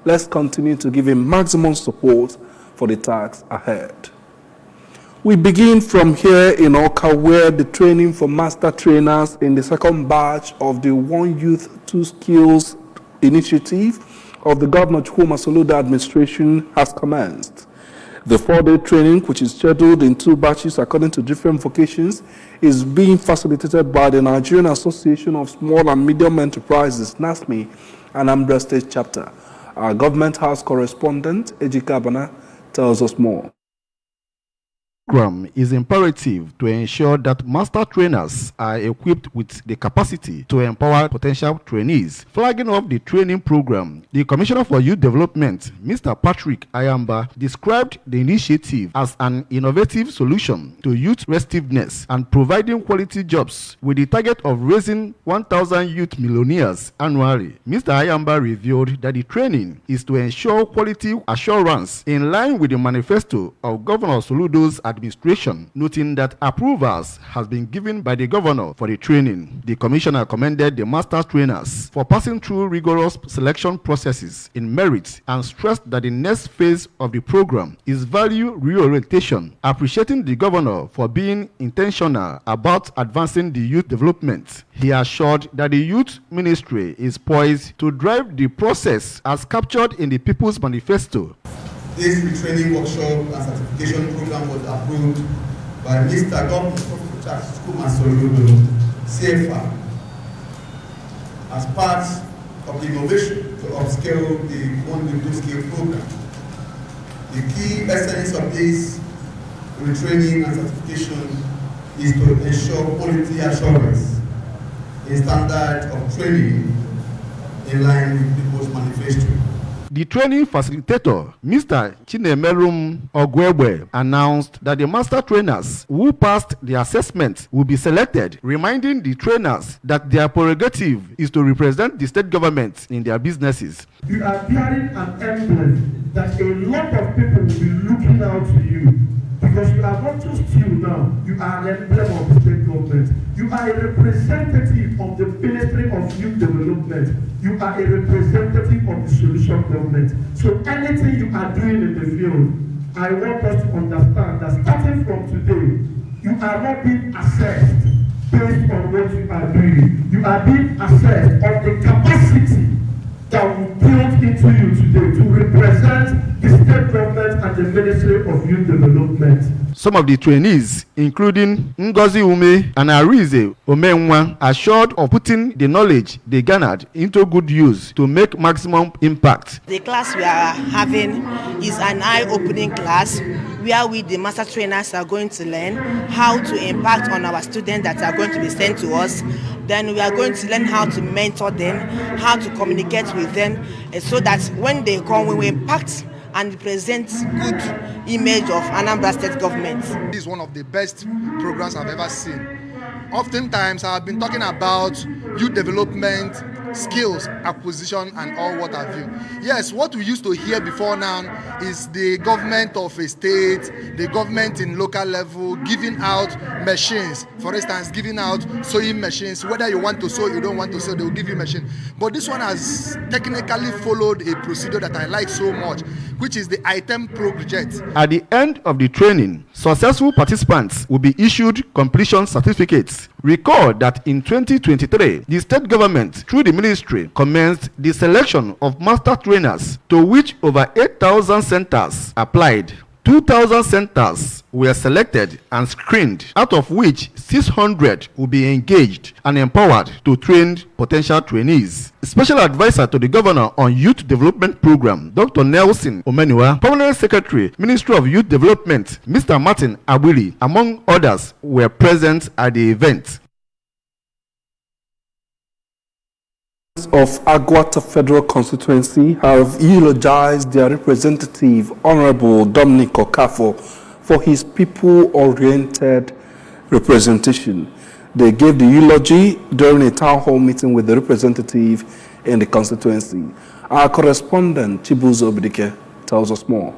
Let's continue to give him maximum support for the task ahead. We begin from here in Awka, where the training for master trainers in the second batch of the One Youth, Two Skills initiative of the Governor Chukwuma Soludo administration has commenced. The 4-day training, which is scheduled in 2 batches according to different vocations, is being facilitated by the Nigerian Association of Small and Medium Enterprises, NASME, and Anambra State Chapter. Our Government House correspondent, Ejika Abana, tells us more. Program is imperative to ensure that master trainers are equipped with the capacity to empower potential trainees. Flagging off the training program, the Commissioner for Youth Development, Mr. Patrick Ayamba, described the initiative as an innovative solution to youth restiveness and providing quality jobs with the target of raising 1,000 youth millionaires annually. Mr. Ayamba revealed that the training is to ensure quality assurance in line with the manifesto of Governor Soludo's administration, noting that approvals has been given by the governor for the training. The commissioner commended the master trainers for passing through rigorous selection processes in merit and stressed that the next phase of the program is value reorientation, appreciating the governor for being intentional about advancing the youth development. He assured that the youth ministry is poised to drive the process as captured in the People's Manifesto. This retraining workshop and certification program was approved by Mr. Governor Chukwuma Soludo, CFR, as part of the innovation to upscale the One Youth, Two Skills program. The key essence of this retraining and certification is to ensure quality assurance in standard of training in line with People's Manifesto. The training facilitator, Mr. Chinemerum Ogwebwe, announced that the master trainers who passed the assessment will be selected, reminding the trainers that their prerogative is to represent the state government in their businesses. You are bearing an emblem that a lot of people will be looking out to you, because you are not just you now, you are an emblem of the state government. You are a representative of the Ministry of Youth Development. You are a representative of the solution government. So anything you are doing in the field, I want us to understand that starting from today, you are not being assessed based on what you are doing. You are being assessed on the capacity that we built into you today to represent the state government and the Ministry of Youth Development. Some of the trainees, including Ngozi Ume and Arize Omenwa, assured of putting the knowledge they garnered into good use to make maximum impact. The class we are having is an eye-opening class where we, the master trainers, are going to learn how to impact on our students that are going to be sent to us. Then we are going to learn how to mentor them, how to communicate with them, so that when they come, we will impact and present good image of Anambra State government. This is one of the best programs I've ever seen. Oftentimes, I've been talking about youth development, skills acquisition, and all what have you. Yes, what we used to hear before now is the government of a state, the government in local level giving out machines. For instance, giving out sewing machines. Whether you want to sew, you don't want to sew, they will give you a machine. But this one has technically followed a procedure that I like so much, which is the item project. At the end of the training, successful participants will be issued completion certificates. Recall that in 2023, the state government, through the ministry, commenced the selection of master trainers, to which over 8,000 centers applied. 2,000 centers were selected and screened, out of which 600 will be engaged and empowered to train potential trainees. Special advisor to the governor on youth development program, Dr. Nelson Omenua, permanent secretary, Ministry of Youth Development, Mr. Martin Abuli, among others, were present at the event. Of Agwata Federal Constituency have eulogized their representative, Honorable Dominic Okafo, for his people-oriented representation. They gave the eulogy during a town hall meeting with the representative in the constituency. Our correspondent, Chibuzo Obidike, tells us more.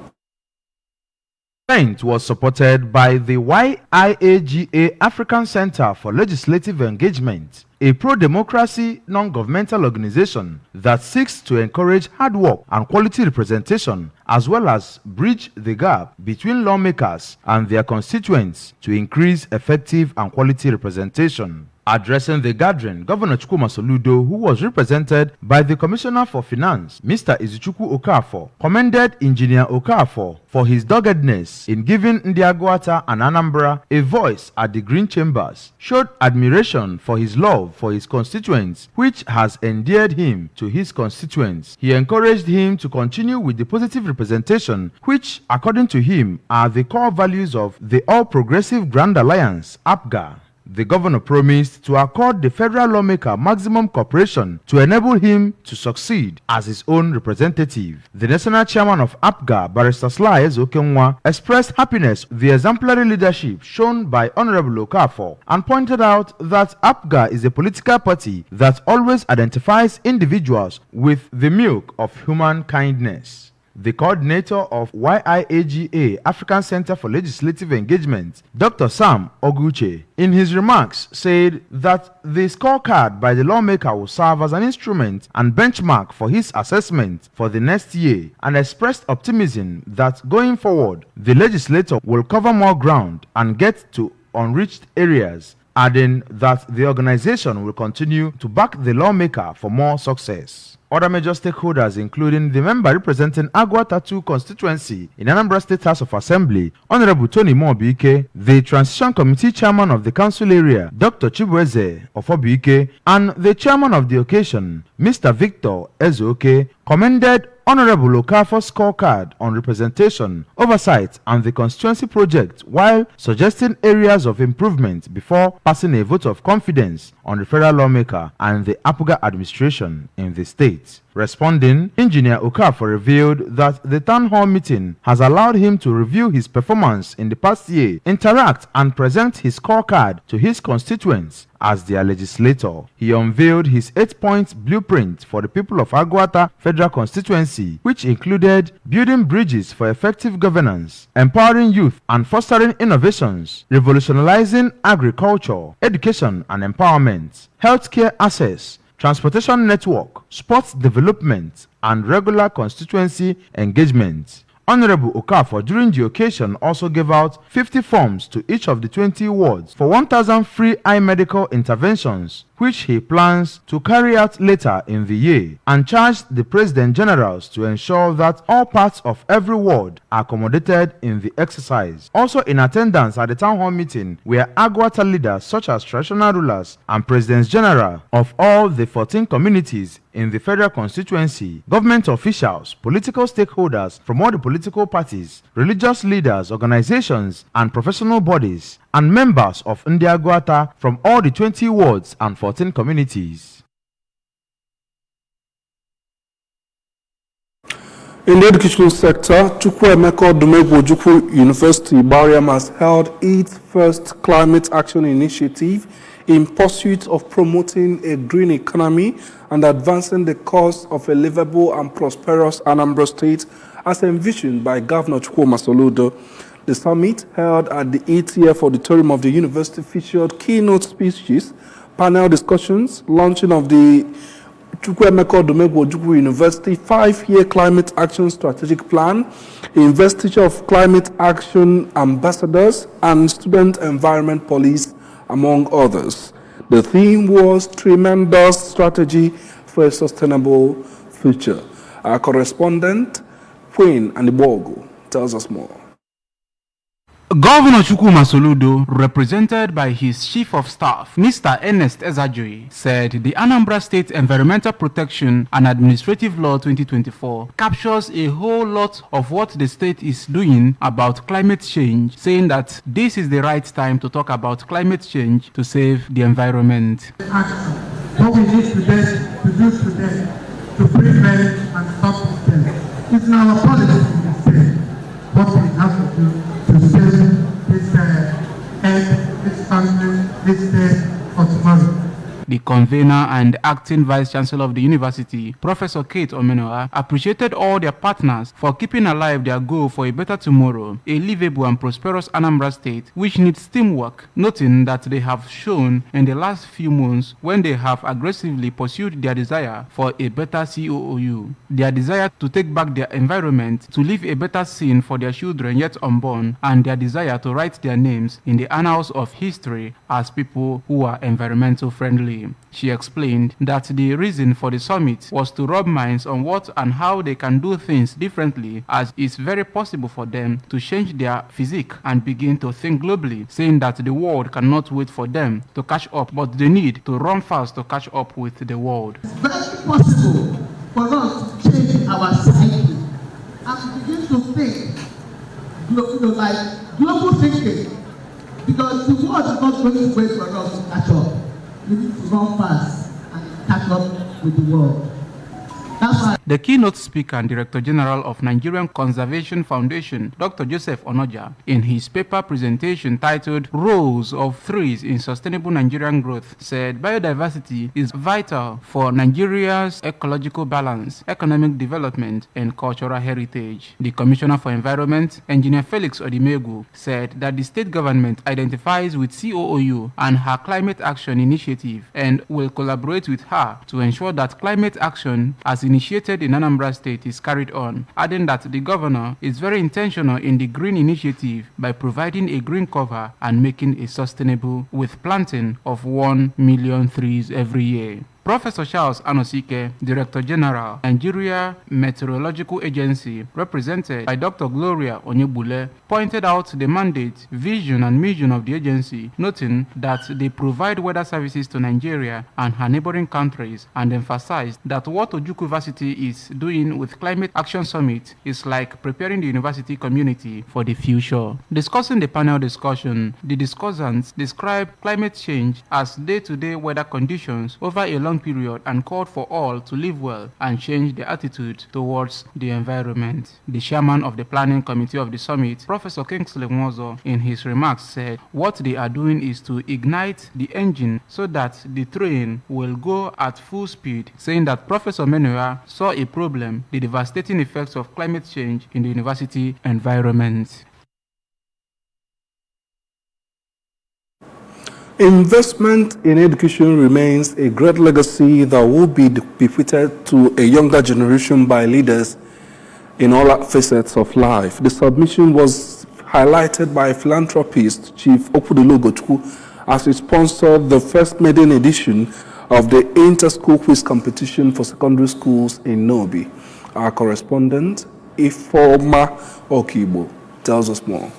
event was supported by the YIAGA African Center for Legislative Engagement, a pro-democracy non-governmental organization that seeks to encourage hard work and quality representation, as well as bridge the gap between lawmakers and their constituents to increase effective and quality representation. Addressing the gathering, Governor Chukwuma Soludo, who was represented by the Commissioner for Finance, Mr. Izuchukwu Okafor, commended Engineer Okafor for his doggedness in giving Ndiagwata and Anambra a voice at the Green Chambers, showed admiration for his love for his constituents, which has endeared him to his constituents. He encouraged him to continue with the positive representation, which, according to him, are the core values of the All Progressive Grand Alliance, APGA. The governor promised to accord the federal lawmaker maximum cooperation to enable him to succeed as his own representative. The national chairman of APGA, Barrister Sly Ezokenwa, expressed happiness with the exemplary leadership shown by Honorable Okafor and pointed out that APGA is a political party that always identifies individuals with the milk of human kindness. The coordinator of YIAGA African Center for Legislative Engagement, Dr. Sam Oguche, in his remarks said that the scorecard by the lawmaker will serve as an instrument and benchmark for his assessment for the next year, and expressed optimism that going forward, the legislator will cover more ground and get to unreached areas, adding that the organization will continue to back the lawmaker for more success. Other major stakeholders, including the member representing Agwata 2 constituency in Anambra State House of Assembly, Honorable Tony Mobike, the Transition Committee Chairman of the Council Area, Dr. Chibueze of Obike, and the Chairman of the occasion, Mr. Victor Ezoke, commended Honorable Okafor's scorecard on representation, oversight, and the constituency project, while suggesting areas of improvement before passing a vote of confidence on the federal lawmaker and the APGA administration in the state. Responding, Engineer Okafor revealed that the town hall meeting has allowed him to review his performance in the past year, interact and present his scorecard to his constituents as their legislator. He unveiled his 8-point blueprint for the people of Agwata Federal Constituency, which included building bridges for effective governance, empowering youth and fostering innovations, revolutionizing agriculture, education and empowerment, healthcare access, transportation network, sports development, and regular constituency engagement. Honorable Okafor during the occasion also gave out 50 forms to each of the 20 wards for 1,000 free eye medical interventions, which he plans to carry out later in the year, and charged the President Generals to ensure that all parts of every ward are accommodated in the exercise. Also in attendance at the town hall meeting were Agwata leaders such as traditional rulers and Presidents General of all the 14 communities in the federal constituency, government officials, political stakeholders from all the political parties, religious leaders, organizations, and professional bodies, and members of Ndiagwata from all the 20 wards and 14 communities. In the educational sector, Chukwuemeka Odumegwu Ojukwu University, Bariam has held its first climate action initiative in pursuit of promoting a green economy and advancing the cause of a livable and prosperous Anambra State as envisioned by Governor Chukwuma Soludo. The summit, held at the ETF auditorium of the university, featured keynote speeches, panel discussions, launching of the Chukwuemeka Odumegwu Ojukwu University 5-year climate action strategic plan, investiture of climate action ambassadors, and student environment police, among others. The theme was Tremendous Strategy for a Sustainable Future. Our correspondent, Queen Anibogo, tells us more. Governor Chukwuma Soludo, represented by his Chief of Staff, Mr. Ernest Ezajoyi, said the Anambra State Environmental Protection and Administrative Law 2024 captures a whole lot of what the state is doing about climate change, saying that this is the right time to talk about climate change to save the environment. What we need today to do today to prevent and stop this. It's in our policy to say what we have to do to save this earth, this country, this state for tomorrow. The convener and acting vice chancellor of the university, Professor Kate Omenora, appreciated all their partners for keeping alive their goal for a better tomorrow, a livable and prosperous Anambra State, which needs teamwork, noting that they have shown in the last few months when they have aggressively pursued their desire for a better COOU, their desire to take back their environment, to leave a better scene for their children yet unborn, and their desire to write their names in the annals of history as people who are environmental friendly. She explained that the reason for the summit was to rub minds on what and how they can do things differently, as it's very possible for them to change their physique and begin to think globally, saying that the world cannot wait for them to catch up, but they need to run fast to catch up with the world. It's very possible for us to change our psyche and begin to think, like global thinking, because the world is not going to wait for us to catch up. We need to run fast and catch up with the world. That's why the keynote speaker and Director General of Nigerian Conservation Foundation, Dr. Joseph Onoja, in his paper presentation titled Roles of Trees in Sustainable Nigerian Growth, said biodiversity is vital for Nigeria's ecological balance, economic development, and cultural heritage. The Commissioner for Environment, Engineer Felix Odimegu, said that the state government identifies with COOU and her climate action initiative and will collaborate with her to ensure that climate action as initiated in Anambra State is carried on, adding that the governor is very intentional in the green initiative by providing a green cover and making it sustainable with planting of 1 million trees every year. Professor Charles Anosike, Director General, Nigeria Meteorological Agency, represented by Dr. Gloria Onyebule, pointed out the mandate, vision, and mission of the agency, noting that they provide weather services to Nigeria and her neighboring countries, and emphasized that what Ojukwu University is doing with Climate Action Summit is like preparing the university community for the future. Discussing the panel discussion, the discussants described climate change as day-to-day weather conditions over a long period and called for all to live well and change their attitude towards the environment. The chairman of the planning committee of the summit, Professor Kingsley Nwozo, in his remarks said what they are doing is to ignite the engine so that the train will go at full speed, saying that Professor Menua saw a problem, the devastating effects of climate change in the university environment. Investment in education remains a great legacy that will be bequeathed to a younger generation by leaders in all facets of life. The submission was highlighted by philanthropist Chief Okudolo Ugochukwu as he sponsored the first maiden edition of the Inter-School Quiz Competition for secondary schools in Nnobi. Our correspondent, Ifeoma Okibo, tells us more.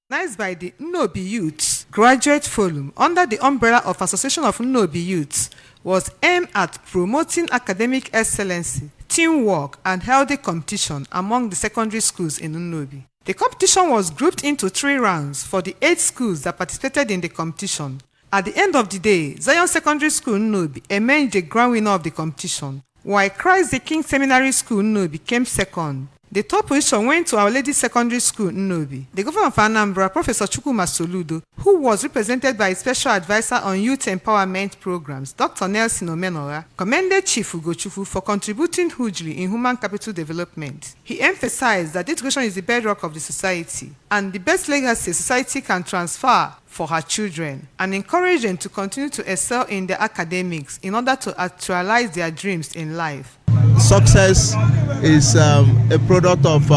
Organized by the Nnobi Youths Graduate Forum under the umbrella of Association of Nnobi Youths, was aimed at promoting academic excellency, teamwork, and healthy competition among the secondary schools in Nnobi. The competition was grouped into 3 rounds for the 8 schools that participated in the competition. At the end of the day, Zion Secondary School Nnobi emerged the grand winner of the competition, while Christ the King Seminary School Nnobi came second. The top position went to Our Lady Secondary School Nnobi. The governor of Anambra, Professor Chukwuma Soludo, who was represented by a special advisor on youth empowerment programs, Dr. Nelson Omenora, commended Chief Ugochukwu for contributing hugely in human capital development. He emphasized that education is the bedrock of the society and the best legacy society can transfer for her children, and encouraged them to continue to excel in their academics in order to actualize their dreams in life. Success is a product of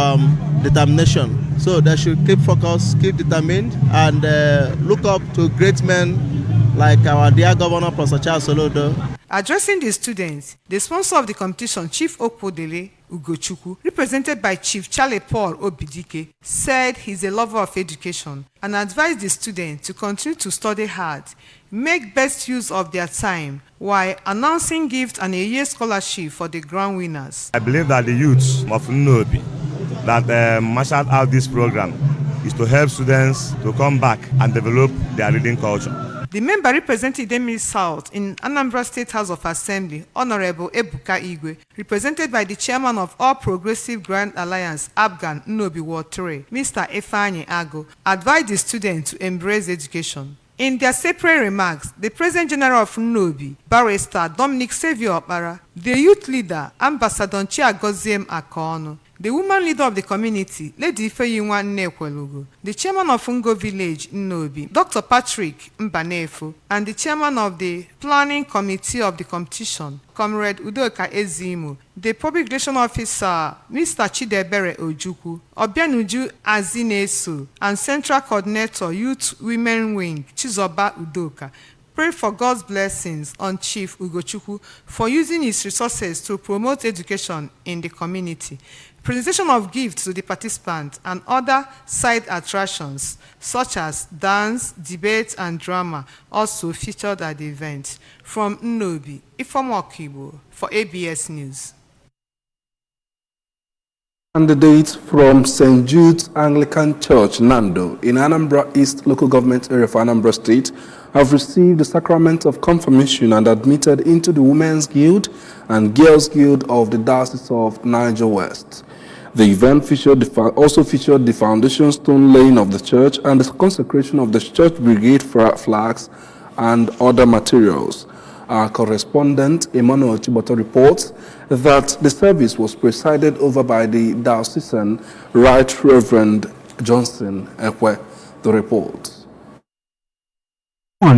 determination. So they should keep focused, keep determined, and look up to great men like our dear Governor, Professor Charles Soludo. Addressing the students, the sponsor of the competition, Chief Okudolo Ugochukwu, represented by Chief Charlie Paul Obidike, said he's a lover of education and advised the students to continue to study hard, make best use of their time, while announcing gifts and a year scholarship for the grand winners. I believe that the youths of Nnobi that marshaled out this program is to help students to come back and develop their reading culture. The member representing Idemili South in Anambra State House of Assembly, Honorable Ebuka Igwe, represented by the chairman of All Progressive Grand Alliance, Abgan Nnobi Ward 3, Mr. Ifeanyi Ago, advised the students to embrace education. In their separate remarks, the President General of Nnobi, Barrister Dominic Saviour Okpara, the youth leader, Ambassador Chiagoziem Akaonu, the woman leader of the community, Lady Ifeyinwa Nnekwelugo, the chairman of Ngo Village, Nnobi, Dr. Patrick Mbanefo, and the chairman of the planning committee of the competition, Comrade Udoka Ezimo, the public relations officer, Mr. Chidebere Ojukwu, Obianuju Azineso, and central coordinator, Youth Women Wing, Chizoba Udoka, pray for God's blessings on Chief Ugochukwu for using his resources to promote education in the community. Presentation of gifts to the participants and other side attractions such as dance, debate, and drama also featured at the event. From Nnobi, Ifeoma Okibo for ABS News. Candidates from St. Jude's Anglican Church, Nando, in Anambra East Local Government Area for Anambra State, have received the sacrament of confirmation and admitted into the Women's Guild and Girls Guild of the Diocese of Niger West. The event also featured the foundation stone laying of the church and the consecration of the church brigade flags and other materials. Our correspondent, Emmanuel Chiboto, reports that the service was presided over by the diocesan Right Reverend Johnson Ekwe. The report.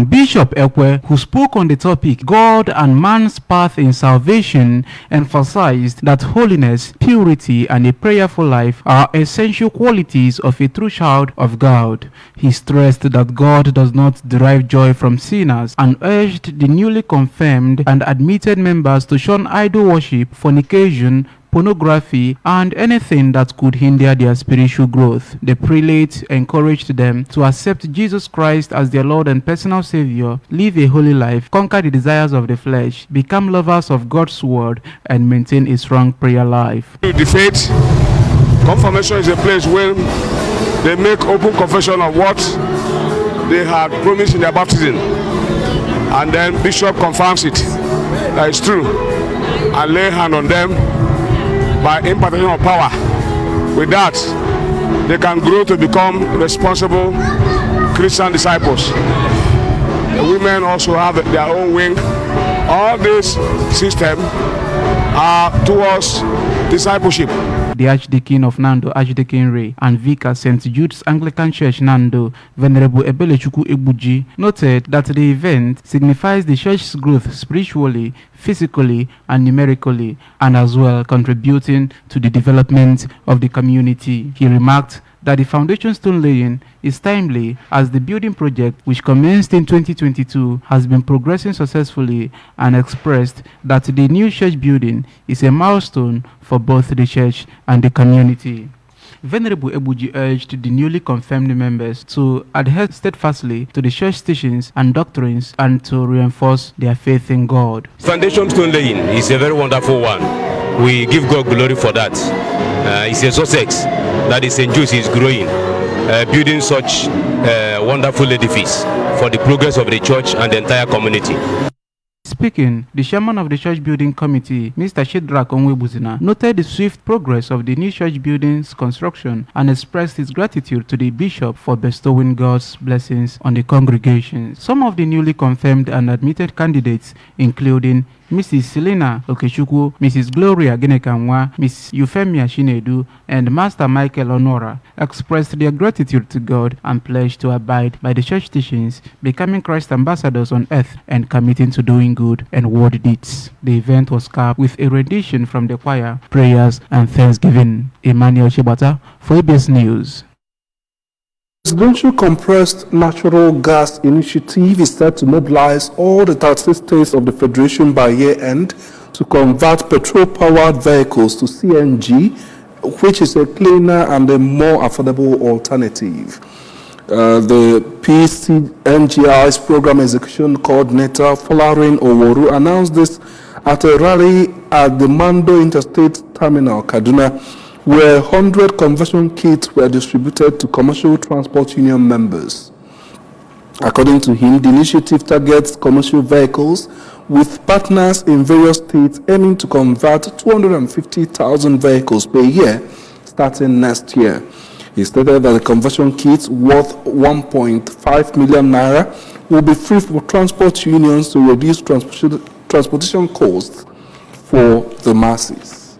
Bishop Ekwe, who spoke on the topic God and man's path in salvation, emphasized that holiness, purity, and a prayerful life are essential qualities of a true child of God. He stressed that God does not derive joy from sinners and urged the newly confirmed and admitted members to shun idol worship, fornication, pornography, and anything that could hinder their spiritual growth. The prelate encouraged them to accept Jesus Christ as their Lord and personal Savior, live a holy life, conquer the desires of the flesh, become lovers of God's word, and maintain a strong prayer life. The faith, confirmation is a place where they make open confession of what they had promised in their baptism, and then Bishop confirms it that it's true and lay hand on them by impartation of power. With that, they can grow to become responsible Christian disciples. The women also have their own wing. All this system are towards discipleship. The Archdeacon of Nando, Archdeacon Ray, and Vicar St. Jude's Anglican Church, Nando, Venerable Ebelechukwu Egbuji, noted that the event signifies the church's growth spiritually, physically, and numerically, and as well contributing to the development of the community. He remarked that the foundation stone laying is timely as the building project, which commenced in 2022, has been progressing successfully, and expressed that the new church building is a milestone for both the church and the community. Venerable Egbuji urged the newly confirmed members to adhere steadfastly to the church teachings and doctrines and to reinforce their faith in God. Foundation stone laying is a very wonderful one. We give God glory for that. It's a success that is St. Jude's is growing, building such wonderful edifice for the progress of the church and the entire community. Speaking, the chairman of the church building committee, Mr. Shedrack Onwebuzina, noted the swift progress of the new church building's construction and expressed his gratitude to the bishop for bestowing God's blessings on the congregation. Some of the newly confirmed and admitted candidates, including Mrs. Selena Okechukwu, Mrs. Gloria Genekanwa, Ms. Euphemia Shinedu, and Master Michael Honora, expressed their gratitude to God and pledged to abide by the church teachings, becoming Christ ambassadors on earth and committing to doing good and word deeds. The event was capped with a rendition from the choir, prayers, and thanksgiving. Emmanuel Chibata for ABS News. The Presidential Compressed Natural Gas Initiative is set to mobilize all the 36 states of the Federation by year-end to convert petrol-powered vehicles to CNG, which is a cleaner and a more affordable alternative. The PCNGI's Program Execution Coordinator, Folarin Oworu, announced this at a rally at the Mando Interstate Terminal, Kaduna, where 100 conversion kits were distributed to Commercial Transport Union members. According to him, the initiative targets commercial vehicles with partners in various states aiming to convert 250,000 vehicles per year starting next year. He stated that the conversion kits worth 1.5 million naira will be free for transport unions to reduce transportation costs for the masses.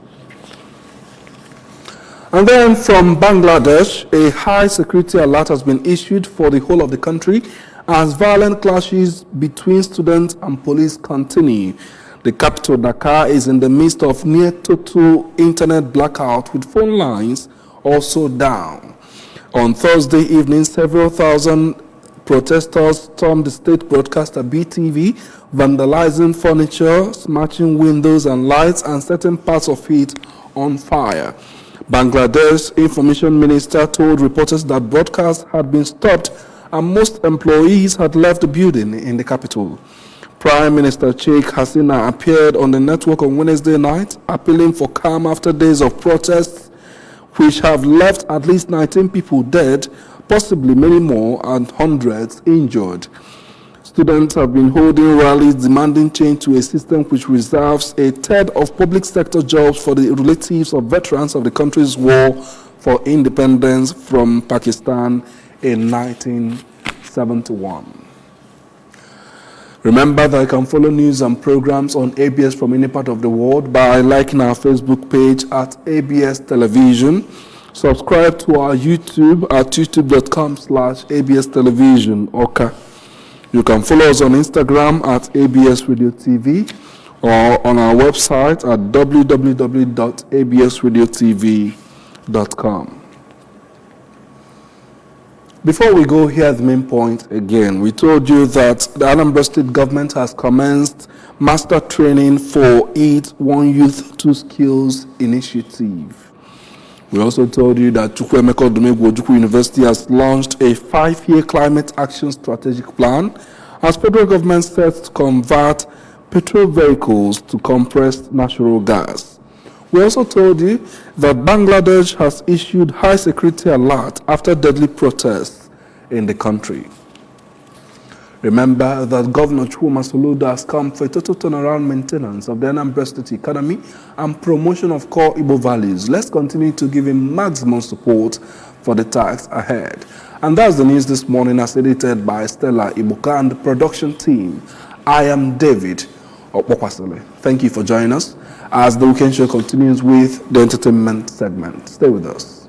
And then from Bangladesh, a high security alert has been issued for the whole of the country as violent clashes between students and police continue. The capital, Dhaka, is in the midst of near total internet blackout with phone lines also down. On Thursday evening, several thousand protesters stormed the state broadcaster BTV, vandalizing furniture, smashing windows and lights, and setting parts of it on fire. Bangladesh's information minister told reporters that broadcasts had been stopped and most employees had left the building in the capital. Prime Minister Sheikh Hasina appeared on the network on Wednesday night, appealing for calm after days of protests, which have left at least 19 people dead, possibly many more, and hundreds injured. Students have been holding rallies demanding change to a system which reserves a third of public sector jobs for the relatives of veterans of the country's war for independence from Pakistan in 1971. Remember that you can follow news and programs on ABS from any part of the world by liking our Facebook page at ABS Television. Subscribe to our YouTube at youtube.com/ABS Television. Okay. You can follow us on Instagram at ABS Radio TV or on our website at www.absradiotv.com. Before we go, here's the main point again. We told you that the Anambra State government has commenced master training for its One Youth, Two Skills initiative. We also told you that Chukwuemeka Odumegwu Ojukwu University has launched a 5-year climate action strategic plan as federal government sets to convert petrol vehicles to compressed natural gas. We also told you that Bangladesh has issued high security alert after deadly protests in the country. Remember that Governor Chuma Soludo has come for a total turnaround maintenance of the Anambra State economy and promotion of core Igbo values. Let's continue to give him maximum support for the tasks ahead. And that's the news this morning as edited by Stella Ibuka and the production team. I am David Okpokwasele. Thank you for joining us as the weekend show continues with the entertainment segment. Stay with us.